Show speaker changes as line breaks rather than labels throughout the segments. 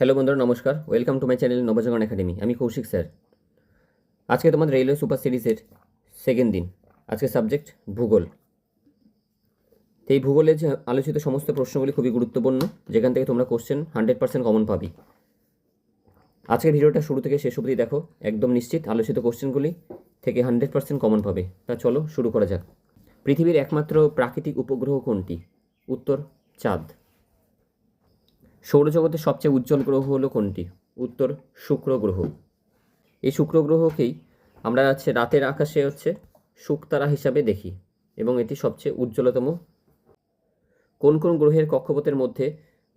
Hello বন্ধুরা, নমস্কার। Welcome to my channel Nabajagaran academy. আমি কৌশিক স্যার। আজকে তোমাদের রেলওয়ে সুপার সিরিজের সেকেন্ড দিন। আজকে সাবজেক্ট ভূগোল। তো এই ভূগোলের যে আলোচিত সমস্ত প্রশ্নগুলি খুবই গুরুত্বপূর্ণ, যেখান থেকে তোমরা কোশ্চেন 100% কমন পাবি। আজকের ভিডিওটা শুরু থেকে শেষ অবধি দেখো, একদম নিশ্চিত আলোচিত কোশ্চেনগুলি থেকে 100% কমন পাবে। তা চলো শুরু করা যাক। পৃথিবীর একমাত্র প্রাকৃতিক উপগ্রহ কোনটি? উত্তর চাঁদ। সৌরজগতের সবচেয়ে উজ্জ্বল গ্রহ হলো কোনটি? উত্তর শুক্র গ্রহ। এই শুক্র গ্রহকেই আমরা রাতের আকাশে শুকতারা হিসাবে দেখি এবং এটি সবচেয়ে উজ্জ্বলতম। কোন কোন গ্রহের কক্ষপথের মধ্যে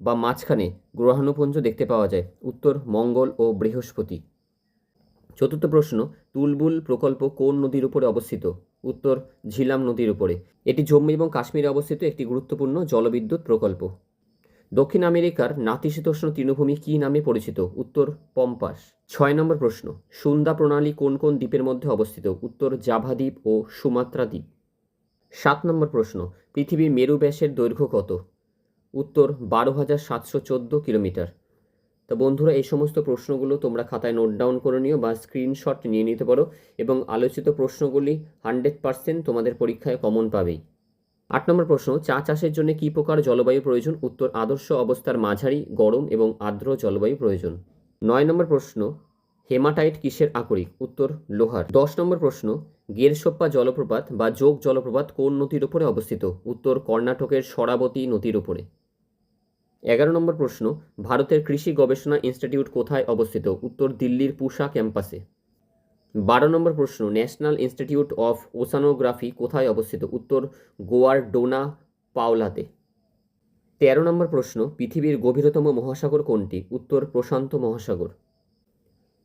বা মাঝখানে গ্রহাণুপুঞ্জ দেখতে পাওয়া যায়? উত্তর মঙ্গল ও বৃহস্পতি। চতুর্থ প্রশ্ন, তুলবুল প্রকল্প কোন নদীর উপরে অবস্থিত? উত্তর ঝিলাম নদীর উপরে। এটি জম্মু এবং কাশ্মীরে অবস্থিত একটি গুরুত্বপূর্ণ জলবিদ্যুৎ প্রকল্প। দক্ষিণ আমেরিকার নাতিশীতোষ্ণ তৃণভূমি কী নামে পরিচিত? উত্তর পম্পাস। 6 নম্বর প্রশ্ন, সুন্দা প্রণালী কোন কোন দ্বীপের মধ্যে অবস্থিত? উত্তর জাভা দ্বীপ ও সুমাত্রা দ্বীপ। 7 নম্বর প্রশ্ন, পৃথিবীর মেরু ব্যাসের দৈর্ঘ্য কত? উত্তর 12,714 কিলোমিটার। তো বন্ধুরা, এই সমস্ত প্রশ্নগুলো তোমরা খাতায় নোট ডাউন করে নিও বা স্ক্রিনশট নিয়ে নিতে পারো এবং আলোচিত প্রশ্নগুলি 100% তোমাদের পরীক্ষায় কমন পাবেই। 8 নম্বর প্রশ্ন, চা চাষের জন্য কী প্রকার জলবায়ু প্রয়োজন? উত্তর আদর্শ অবস্থার মাঝারি গরম এবং আর্দ্র জলবায়ু প্রয়োজন। 9 নম্বর প্রশ্ন, হেমাটাইট কিসের আকরিক? উত্তর লোহার। 10 নম্বর প্রশ্ন, গেরসোপ্পা জলপ্রপাত বা যোগ জলপ্রপাত কোন নদীর উপরে অবস্থিত? উত্তর কর্ণাটকের শরাবতী নদীর উপরে। 11 নম্বর প্রশ্ন, ভারতের কৃষি গবেষণা ইনস্টিটিউট কোথায় অবস্থিত? উত্তর দিল্লির পুসা ক্যাম্পাসে। 12 নম্বর প্রশ্ন, ন্যাশনাল ইনস্টিটিউট অফ ওশানোগ্রাফি কোথায় অবস্থিত? উত্তর গোয়ার ডোনা পাওলাতে। 13 নম্বর প্রশ্ন, পৃথিবীর গভীরতম মহাসাগর কোনটি? উত্তর প্রশান্ত মহাসাগর।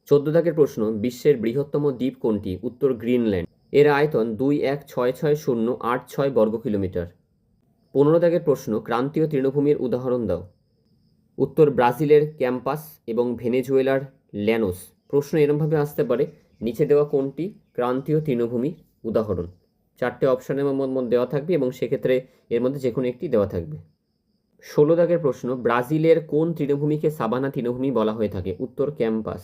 14 দাগের প্রশ্ন, বিশ্বের বৃহত্তম দ্বীপ কোনটি? উত্তর গ্রিনল্যান্ড। এর আয়তন 2166,086 বর্গ কিলোমিটার। 15 দাগের প্রশ্ন, ক্রান্তীয় তৃণভূমির উদাহরণ দাও। উত্তর ব্রাজিলের ক্যাম্পাস এবং ভেনেজুয়েলার ল্যানোস। প্রশ্ন এরমভাবে আসতে পারে, নিচে দেওয়া কোনটি ক্রান্তীয় তৃণভূমির উদাহরণ? 4টে অপশানের মধ্যে দেওয়া থাকবে এবং সেক্ষেত্রে এর মধ্যে যে কোনো একটি দেওয়া থাকবে। 16 দাগের প্রশ্ন, ব্রাজিলের কোন তৃণভূমিকে সাবানা তৃণভূমি বলা হয়ে থাকে? উত্তর ক্যাম্পাস।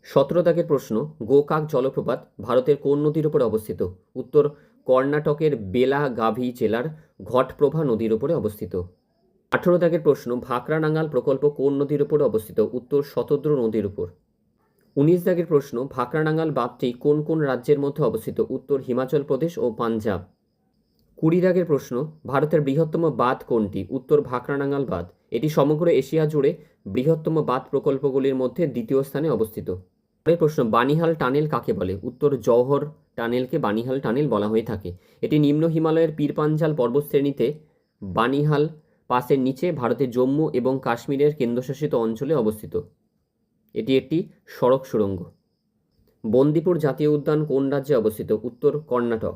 17 দাগের প্রশ্ন, গোকাক জলপ্রপাত ভারতের কোন নদীর উপরে অবস্থিত? উত্তর কর্ণাটকের বেলাগাভি জেলার ঘটপ্রভা নদীর উপরে অবস্থিত। 18 দাগের প্রশ্ন, ভাকরানাঙ্গাল প্রকল্প কোন নদীর উপরে অবস্থিত? উত্তর শতদ্রু নদীর উপর। 19 দাগের প্রশ্ন, ভাকরানাঙ্গাল বাঁধটি কোন কোন রাজ্যের মধ্যে অবস্থিত? উত্তর হিমাচল প্রদেশ ও পাঞ্জাব। 20 দাগের প্রশ্ন, ভারতের বৃহত্তম বাঁধ কোনটি? উত্তর ভাকরানাঙ্গাল বাঁধ। এটি সমগ্র এশিয়া জুড়ে বৃহত্তম বাঁধ প্রকল্পগুলির মধ্যে দ্বিতীয় স্থানে অবস্থিত। পরের প্রশ্ন, বানিহাল টানেল কাকে বলে? উত্তর জওহর টানেলকে বানিহাল টানেল বলা হয়ে থাকে। এটি নিম্ন হিমালয়ের পীরপাঞ্জাল পর্বতশ্রেণীতে বানিহাল পাসের নিচে ভারতের জম্মু এবং কাশ্মীরের কেন্দ্রশাসিত অঞ্চলে অবস্থিত। এটি একটি সড়ক সুড়ঙ্গ। বন্দিপুর জাতীয় উদ্যান কোন রাজ্যে অবস্থিত? উত্তর কর্ণাটক।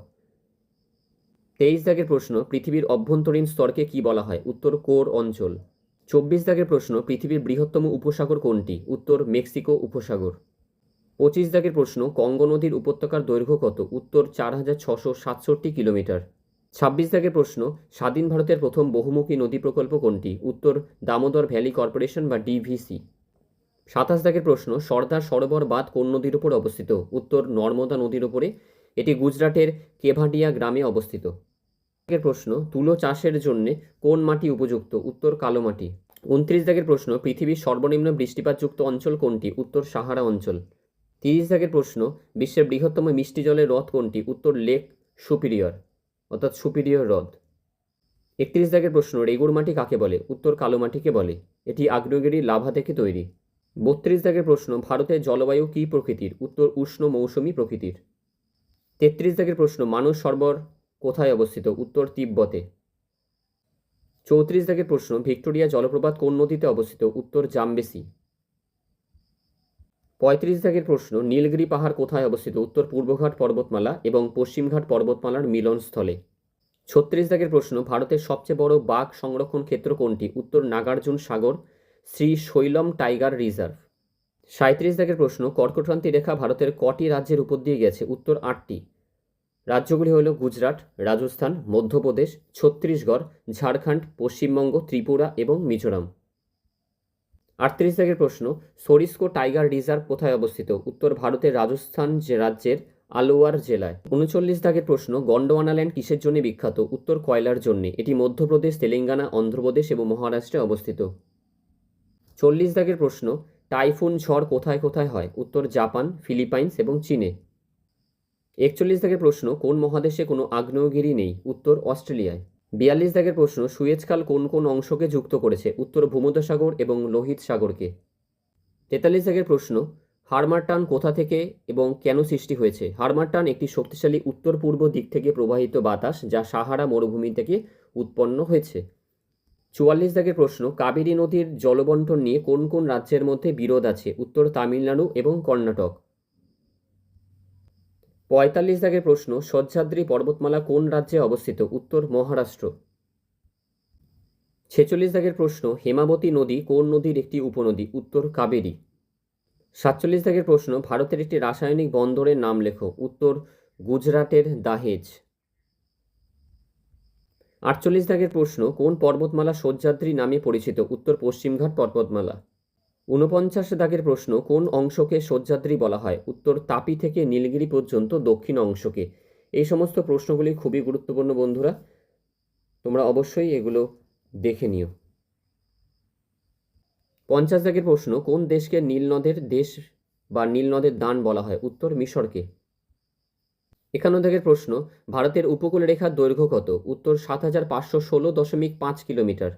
23 দাগের প্রশ্ন, পৃথিবীর অভ্যন্তরীণ স্তরকে কি বলা হয়? উত্তর কোর অঞ্চল। 24 দাগের প্রশ্ন, পৃথিবীর বৃহত্তম উপসাগর কোনটি? উত্তর মেক্সিকো উপসাগর। 25 দাগের প্রশ্ন, কঙ্গো নদীর উপত্যকার দৈর্ঘ্য কত? উত্তর 4,667 কিলোমিটার। 26 দাগের প্রশ্ন, স্বাধীন ভারতের প্রথম বহুমুখী নদী প্রকল্প কোনটি? উত্তর দামোদর ভ্যালি কর্পোরেশন বা ডিভিসি। 27 দাগের প্রশ্ন, সর্দার সরোবর বাঁধ কোন নদীর উপর অবস্থিত? উত্তর নর্মদা নদীর উপরে। এটি গুজরাটের কেভাডিয়া গ্রামে অবস্থিত। প্রশ্ন, তুলো চাষের জন্য কোন মাটি উপযুক্ত? উত্তর কালো মাটি। 29 দাগের প্রশ্ন, পৃথিবীর সর্বনিম্ন বৃষ্টিপাতযুক্ত অঞ্চল কোনটি? উত্তর সাহারা অঞ্চল। 30 দাগের প্রশ্ন, বিশ্বের বৃহত্তম মিষ্টি জলের হ্রদ কোনটি? উত্তর লেক সুপিরিয়র অর্থাৎ সুপিরিয়র হ্রদ। 31 দাগের প্রশ্ন, রেগুর মাটি কাকে বলে? উত্তর কালো মাটিকে বলে। এটি আগ্নেয়গিরি লাভা থেকে তৈরি। 32 দাগের প্রশ্ন, ভারতের জলবায়ু কী প্রকৃতির? উত্তর উষ্ণ মৌসুমী প্রকৃতির। 33 দাগের প্রশ্ন, মানস সরোবর কোথায় অবস্থিত? উত্তর তিব্বতে। 34 দাগের প্রশ্ন, ভিক্টোরিয়া জলপ্রপাত কোন নদীতে অবস্থিত? উত্তর জামবেসি। 35 দাগের প্রশ্ন, নীলগিরি পাহাড় কোথায় অবস্থিত? উত্তর পূর্বঘাট পর্বতমালা এবং পশ্চিমঘাট পর্বতমালার মিলনস্থলে। 36 দাগের প্রশ্ন, ভারতের সবচেয়ে বড় বাঘ সংরক্ষণ ক্ষেত্র কোনটি? উত্তর নাগার্জুন সাগর শ্রী শৈলম টাইগার রিজার্ভ। 37 দাগের প্রশ্ন, কর্কটক্রান্তি রেখা ভারতের কটি রাজ্যের উপর দিয়ে গেছে? উত্তর 8টি। রাজ্যগুলি হল গুজরাট, রাজস্থান, মধ্যপ্রদেশ, ছত্তিশগড়, ঝাড়খণ্ড, পশ্চিমবঙ্গ, ত্রিপুরা এবং মিজোরাম। 38 দাগের প্রশ্ন, সরিস্কো টাইগার রিজার্ভ কোথায় অবস্থিত? উত্তর ভারতের রাজস্থান রাজ্যের আলোয়ার জেলায়। 39 দাগের প্রশ্ন, গন্ডওয়ানাল্যান্ড কিসের জন্য বিখ্যাত? উত্তর কয়লার জন্য। এটি মধ্যপ্রদেশ, তেলেঙ্গানা, অন্ধ্রপ্রদেশ এবং মহারাষ্ট্রে অবস্থিত। 40 দাগের প্রশ্ন, টাইফুন ঝড় কোথায় কোথায় হয়? উত্তর জাপান, ফিলিপাইন্স এবং চীনে। 41 দাগের প্রশ্ন, কোন মহাদেশে কোনো আগ্নেয়গিরি নেই? উত্তর অস্ট্রেলিয়ায়। 42 দাগের প্রশ্ন, সুয়েজ খাল কোন কোন অংশকে যুক্ত করেছে? উত্তর ভূমধ্যসাগর এবং লোহিত সাগরকে। 43 দাগের প্রশ্ন, হারমাটান কোথা থেকে এবং কেন সৃষ্টি হয়েছে? হারমাটান একটি শক্তিশালী উত্তর পূর্ব দিক থেকে প্রবাহিত বাতাস যা সাহারা মরুভূমি থেকে উৎপন্ন হয়েছে। 44 দাগের প্রশ্ন, কাবেরী নদীর জলবন্টন নিয়ে কোন কোন রাজ্যের মধ্যে বিরোধ আছে? উত্তর তামিলনাড়ু এবং কর্ণাটক। 45 দাগের প্রশ্ন, সহ্যাদ্রি পর্বতমালা কোন রাজ্যে অবস্থিত? উত্তর মহারাষ্ট্র। 46 দাগের প্রশ্ন, হেমাবতী নদী কোন নদীর একটি উপনদী? উত্তর কাবেরী। 47 দাগের প্রশ্ন, ভারতের একটি রাসায়নিক বন্দরের নাম লেখো। উত্তর গুজরাটের দাহেজ। 48 দাগের প্রশ্ন, কোন পর্বতমালা সহ্যাদ্রি নামে পরিচিত? উত্তর পশ্চিমঘাট পর্বতমালা। 49 দাগের প্রশ্ন, কোন অংশকে সহ্যাদ্রি বলা হয়? উত্তর তাপি থেকে নীলগিরি পর্যন্ত দক্ষিণ অংশকে। এই সমস্ত প্রশ্নগুলি খুবই গুরুত্বপূর্ণ বন্ধুরা, তোমরা অবশ্যই এগুলো দেখে নিও। 50 দাগের প্রশ্ন, কোন দেশকে নীল নদের দেশ বা নীল নদের দান বলা হয়? উত্তর মিশরকে। 51 দাগের প্রশ্ন, ভারতের উপকূল রেখার দৈর্ঘ্য কত? উত্তর 7516.5 কিলোমিটার।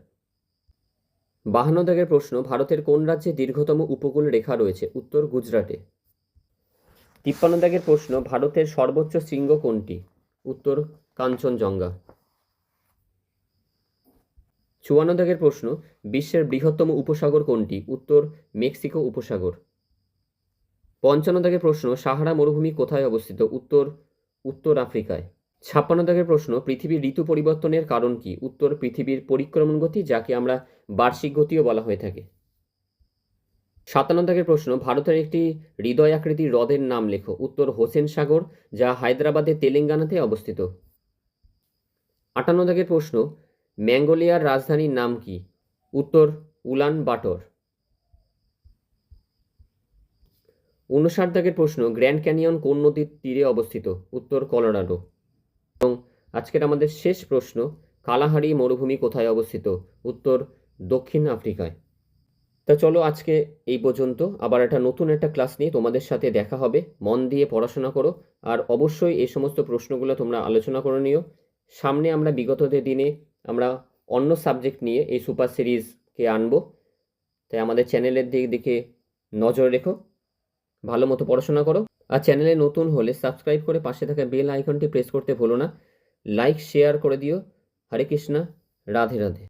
52 দাগের প্রশ্ন, ভারতের কোন রাজ্যে দীর্ঘতম উপকূল রেখা রয়েছে? উত্তর গুজরাটে। 53 দাগের প্রশ্ন, ভারতের সর্বোচ্চ শৃঙ্গ কোনটি? উত্তর কাঞ্চনজঙ্ঘা। 54 দাগের প্রশ্ন, বিশ্বের বৃহত্তম উপসাগর কোনটি? উত্তর মেক্সিকো উপসাগর। 55 দাগের প্রশ্ন, সাহারা মরুভূমি কোথায় অবস্থিত? উত্তর উত্তর আফ্রিকায়। 56 দাগের প্রশ্ন, পৃথিবীর ঋতু পরিবর্তনের কারণ কি? উত্তর পৃথিবীর পরিক্রমণ গতি, যাকে আমরা বার্ষিক গতিও বলা হয়ে থাকে। 57 দাগের প্রশ্ন, ভারতের একটি হৃদয় আকৃতির হ্রদের নাম লেখো। উত্তর হোসেন সাগর, যা হায়দ্রাবাদের তেলেঙ্গানাতে অবস্থিত। 58 দাগের প্রশ্ন, ম্যাঙ্গোলিয়ার রাজধানীর নাম কি? উত্তর উলান বাটর। 59 দাগের প্রশ্ন, গ্র্যান্ড ক্যানিয়ন কোন নদীর তীরে অবস্থিত? উত্তর কলোরাডো। এবং আজকের আমাদের শেষ প্রশ্ন, কালাহারি মরুভূমি কোথায় অবস্থিত? উত্তর দক্ষিণ আফ্রিকায়। তা চলো আজকে এই পর্যন্ত, আবার নতুন একটা ক্লাস নিয়ে তোমাদের সাথে দেখা হবে। মন দিয়ে পড়াশোনা করো, আর অবশ্যই এই সমস্ত প্রশ্নগুলো তোমরা আলোচনা করে নিও। সামনে আমরা বিগত দিনে আমরা অন্য সাবজেক্ট নিয়ে এই সুপার সিরিজকে আনবো, তাই আমাদের চ্যানেলের দিকে নজর রেখো, ভালো মতো পড়াশোনা করো। আর চ্যানেলে নতুন হলে সাবস্ক্রাইব করে পাশে থাকা বেল আইকনটি প্রেস করতে ভুলো না। লাইক শেয়ার করে দিও। হরে কৃষ্ণা, রাধে রাধে।